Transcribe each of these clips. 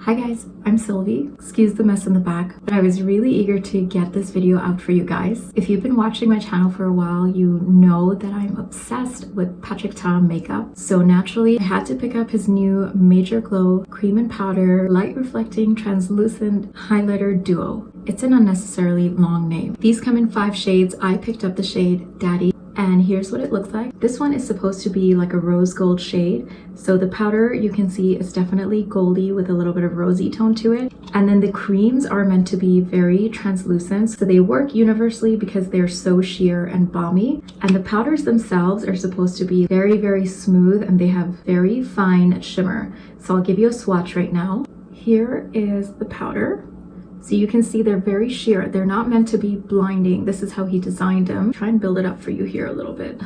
Hi guys, I'm Sylvie. Excuse the mess in the back, but I was really eager to get this video out for you guys. If you've been watching my channel for a while, you know that I'm obsessed with Patrick Ta makeup. So naturally, I had to pick up his new Major Glow Cream and Powder Light Reflecting Translucent Highlighter Duo. It's an unnecessarily long name. These come in 5 shades. I picked up the shade Daddy. And here's what it looks like. This one is supposed to be like a rose gold shade. So the powder you can see is definitely goldy with a little bit of rosy tone to it. And then the creams are meant to be very translucent. So they work universally because they're so sheer and balmy. And the powders themselves are supposed to be very, very smooth and they have very fine shimmer. So I'll give you a swatch right now. Here is the powder. So you can see they're very sheer. They're not meant to be blinding. This is how he designed them. Try and build it up for you here a little bit.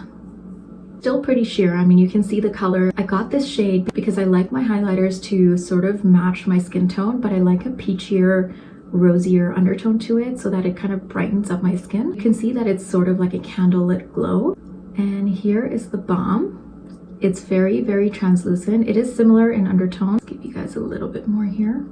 Still pretty sheer. I mean, you can see the color. I got this shade because I like my highlighters to sort of match my skin tone, but I like a peachier, rosier undertone to it so that it kind of brightens up my skin. You can see that it's sort of like a candlelit glow. And here is the balm. It's very, very translucent. It is similar in undertone. Let's give you guys a little bit more here.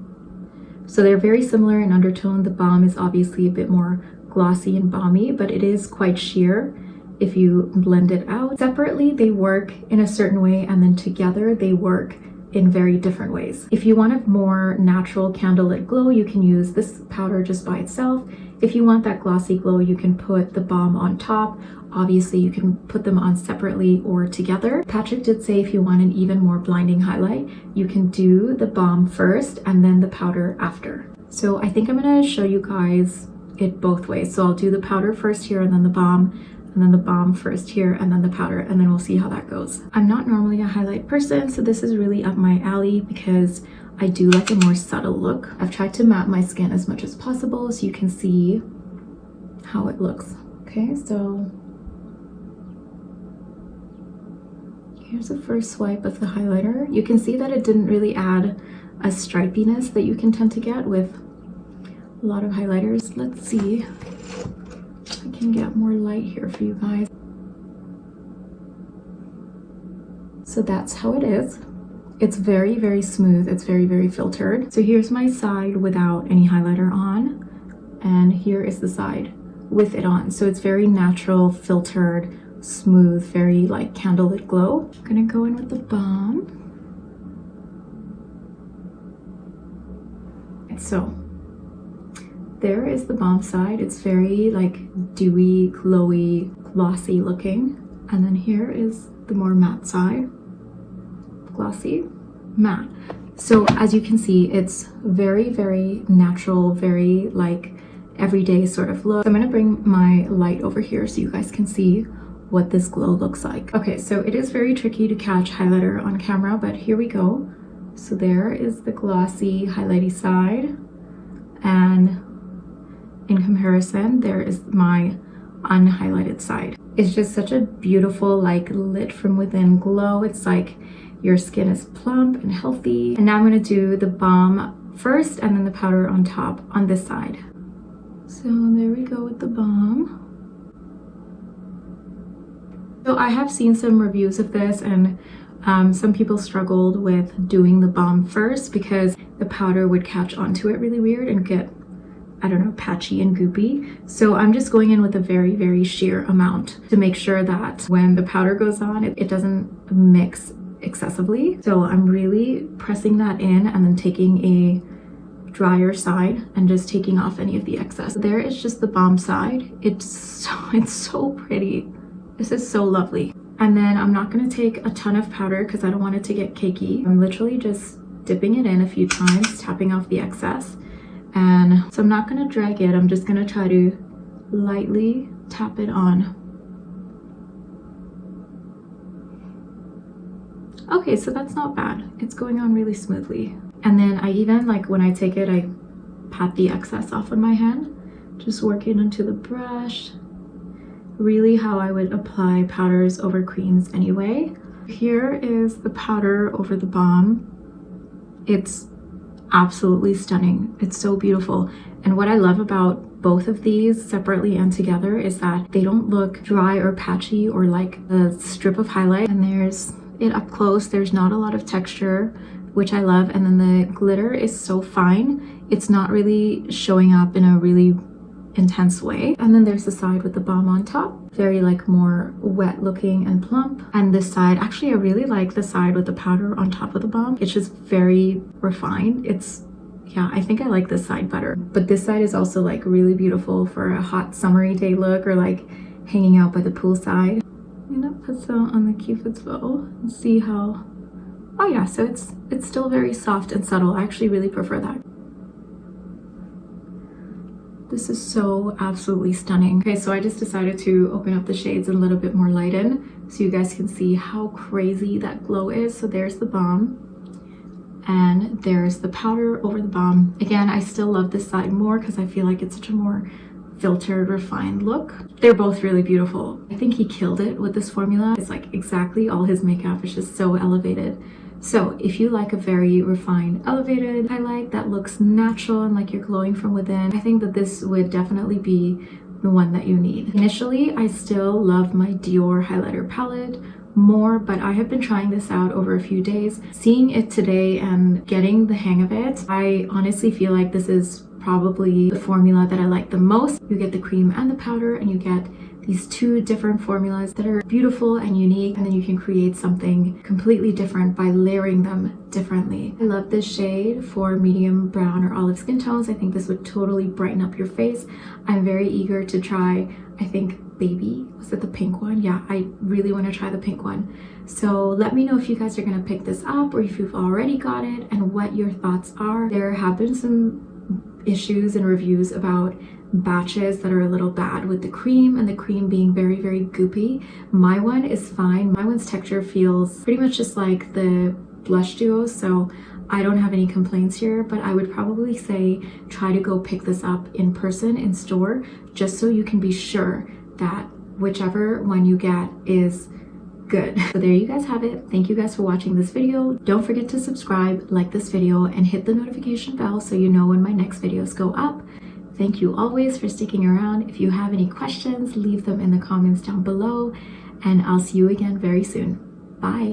So they're very similar in undertone. The balm is obviously a bit more glossy and balmy, but it is quite sheer if you blend it out. Separately, they work in a certain way, and then together they work in very different ways. If you want a more natural candlelit glow, you can use this powder just by itself. If you want that glossy glow, you can put the balm on top. Obviously, you can put them on separately or together. Patrick did say if you want an even more blinding highlight, you can do the balm first and then the powder after. So I think I'm gonna show you guys it both ways. So I'll do the powder first here and then the balm first here and then the powder, and then we'll see how that goes. I'm not normally a highlight person, so this is really up my alley because I do like a more subtle look. I've tried to map my skin as much as possible so you can see how it looks. Okay, so here's the first swipe of the highlighter. You can see that it didn't really add a stripiness that you can tend to get with a lot of highlighters. Let's see if I can get more light here for you guys. So that's how it is. It's very, very smooth. It's very, very filtered. So here's my side without any highlighter on, and here is the side with it on. So it's very natural, filtered, smooth, very like candlelit glow. I'm gonna go in with the balm. So there is the balm side. It's very like dewy, glowy, glossy looking. And then here is the more matte side. Glossy, matte. So as you can see, it's very, very natural, very like everyday sort of look. I'm gonna bring my light over here so you guys can see what this glow looks like. Okay, so it is very tricky to catch highlighter on camera, but here we go. So there is the glossy, highlighty side, and in comparison, there is my unhighlighted side. It's just such a beautiful, like lit from within glow. It's like your skin is plump and healthy. And now I'm gonna do the balm first and then the powder on top on this side. So there we go with the balm. So I have seen some reviews of this, and some people struggled with doing the balm first because the powder would catch onto it really weird and get, I don't know, patchy and goopy. So I'm just going in with a very, very sheer amount to make sure that when the powder goes on, it doesn't mix excessively. So I'm really pressing that in and then taking a drier side and just taking off any of the excess. There is just the balm side. It's so pretty. This is so lovely. And then I'm not going to take a ton of powder because I don't want it to get cakey. I'm literally just dipping it in a few times, tapping off the excess. And so I'm not going to drag it. I'm just going to try to lightly tap it on. Okay, so that's not bad. It's going on really smoothly. And then I even, like when I take it, I pat the excess off on my hand. Just work it into the brush. Really how I would apply powders over creams anyway. Here is the powder over the balm. It's absolutely stunning. It's so beautiful. And what I love about both of these separately and together is that they don't look dry or patchy or like a strip of highlight. And there's it up close. There's not a lot of texture. which I love. And then the glitter is so fine. It's not really showing up in a really intense way. And then there's the side with the balm on top, very like more wet looking and plump. And this side, actually I really like the side with the powder on top of the balm. It's just very refined. Yeah, I think I like this side better. But this side is also like really beautiful for a hot summery day look, or like hanging out by the poolside. I'm gonna put some on the Cupid's bow and see how, oh yeah, so it's still very soft and subtle. I actually really prefer that. This is so absolutely stunning. Okay, so I just decided to open up the shades a little bit more light in so you guys can see how crazy that glow is. So there's the balm and there's the powder over the balm. Again, I still love this side more because I feel like it's such a more filtered, refined look. They're both really beautiful. I think he killed it with this formula. It's like exactly all his makeup is just so elevated. So if you like a very refined, elevated highlight that looks natural and like you're glowing from within, I think that this would definitely be the one that you need. Initially, I still love my Dior highlighter palette more, but I have been trying this out over a few days. Seeing it today and getting the hang of it, I honestly feel like this is probably the formula that I like the most. You get the cream and the powder, and you get these two different formulas that are beautiful and unique, and then you can create something completely different by layering them differently. I love this shade for medium brown or olive skin tones. I think this would totally brighten up your face. I'm very eager to try, I think Baby, was it the pink one? Yeah, I really want to try the pink one. So let me know if you guys are going to pick this up or if you've already got it and what your thoughts are. There have been some issues and reviews about batches that are a little bad with the cream, and the cream being very, very goopy. My one is fine. My one's texture feels pretty much just like the blush duo, so I don't have any complaints here, but I would probably say try to go pick this up in person in store, just so you can be sure that whichever one you get is good. So there you guys have it. Thank you guys for watching this video. Don't forget to subscribe, like this video, and hit the notification bell so you know when my next videos go up. Thank you always for sticking around. If you have any questions, leave them in the comments down below, and I'll see you again very soon. Bye.